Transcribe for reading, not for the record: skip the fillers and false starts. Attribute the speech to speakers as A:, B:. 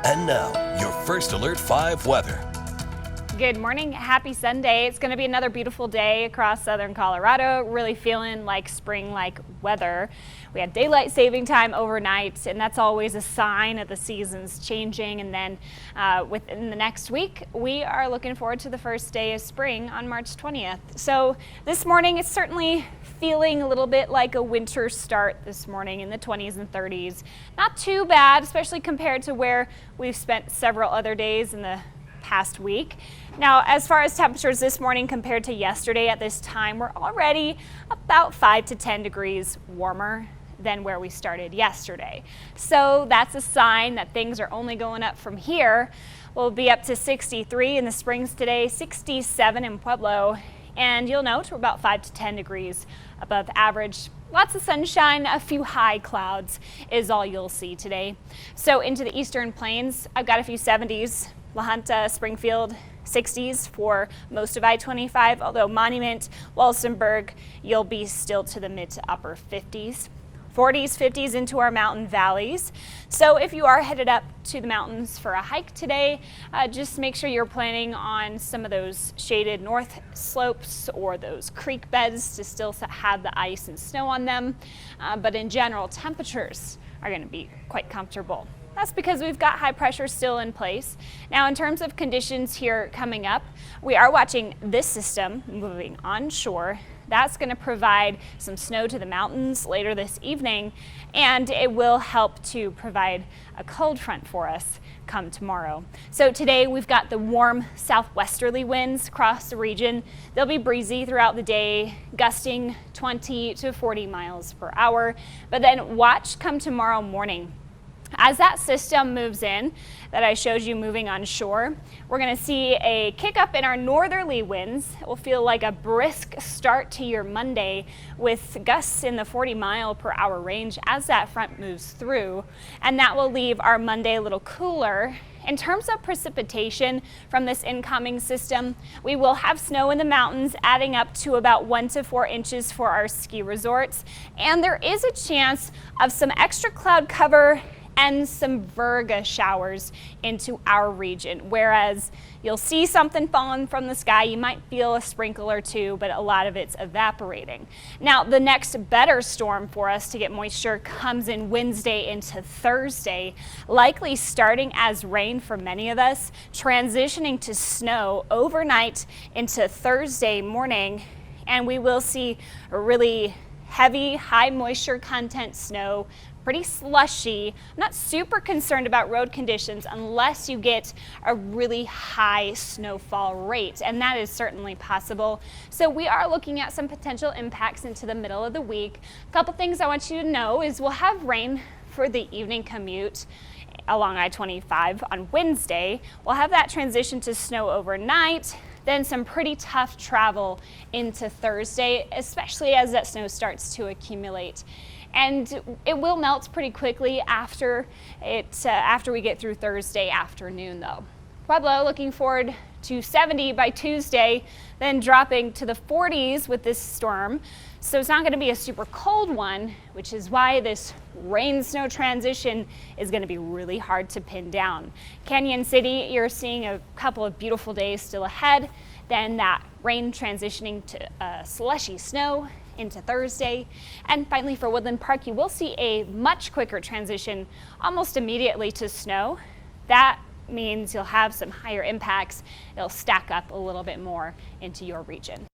A: And now, your First Alert 5 weather.
B: Good morning, happy Sunday. It's going to be another beautiful day across southern Colorado, really feeling like spring-like weather. We had daylight saving time overnight, and that's always a sign of the seasons changing. And then within the next week, we are looking forward to the first day of spring on March 20th. So this morning, it's certainly feeling a little bit like a winter start this morning in the 20s and 30s. Not too bad, especially compared to where we've spent several other days in the past week. Now, as far as temperatures this morning compared to yesterday at this time, we're already about 5 to 10 degrees warmer than where we started yesterday. So that's a sign that things are only going up from here. We'll be up to 63 in the Springs today, 67 in Pueblo, and you'll note we're about 5 to 10 degrees above average. Lots of sunshine, a few high clouds is all you'll see today. So into the eastern plains, I've got a few 70s. La Junta, Springfield, 60s for most of I-25, although Monument, Walsenburg, you'll be still to the mid to upper 50s. 40s, 50s into our mountain valleys. So if you are headed up to the mountains for a hike today, just make sure you're planning on some of those shaded north slopes or those creek beds to still have the ice and snow on them. But in general, temperatures are going to be quite comfortable. That's because we've got high pressure still in place. Now, in terms of conditions here coming up, we are watching this system moving onshore. That's going to provide some snow to the mountains later this evening, and it will help to provide a cold front for us come tomorrow. So today we've got the warm southwesterly winds across the region. They'll be breezy throughout the day, gusting 20 to 40 miles per hour. But then watch come tomorrow morning. As that system moves in, that I showed you moving onshore, we're going to see a kick up in our northerly winds. It will feel like a brisk start to your Monday with gusts in the 40-mile-per-hour range as that front moves through, and that will leave our Monday a little cooler. In terms of precipitation from this incoming system, we will have snow in the mountains adding up to about 1 to 4 inches for our ski resorts, and there is a chance of some extra cloud cover and some virga showers into our region. Whereas you'll see something falling from the sky, you might feel a sprinkle or two, but a lot of it's evaporating. Now, the next better storm for us to get moisture comes in Wednesday into Thursday, likely starting as rain for many of us, transitioning to snow overnight into Thursday morning, and we will see a really heavy, high moisture content snow, pretty slushy. I'm not super concerned about road conditions unless you get a really high snowfall rate, and that is certainly possible. So we are looking at some potential impacts into the middle of the week. A couple things I want you to know is we'll have rain for the evening commute along I-25 on Wednesday. We'll have that transition to snow overnight, then some pretty tough travel into Thursday, especially as that snow starts to accumulate. And it will melt pretty quickly after we get through Thursday afternoon, though. Pueblo looking forward to 70 by Tuesday, then dropping to the 40s with this storm. So it's not going to be a super cold one, which is why this rain-snow transition is going to be really hard to pin down. Canyon City, you're seeing a couple of beautiful days still ahead, then that rain transitioning to slushy snow into Thursday. And finally for Woodland Park, you will see a much quicker transition almost immediately to snow. That means you'll have some higher impacts. It'll stack up a little bit more into your region.